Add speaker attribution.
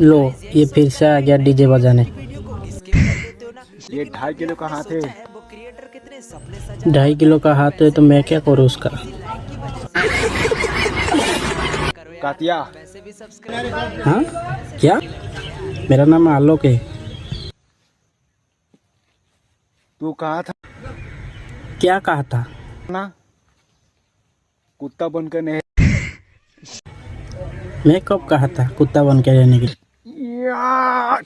Speaker 1: लो ये फिर से आ गया डीजे बजाने।
Speaker 2: ये 2.5 किलो का हाथ है।
Speaker 1: 2.5 किलो का हाथ है तो मैं क्या करूँ उसका।
Speaker 2: कातिया,
Speaker 1: हाँ क्या? मेरा नाम आलोक है।
Speaker 2: तू कहा था
Speaker 1: क्या कहा था?
Speaker 2: ना कुत्ता बनकर नहीं।
Speaker 1: मैं कब कहा था कुत्ता बन के रहने के लिए?
Speaker 2: या!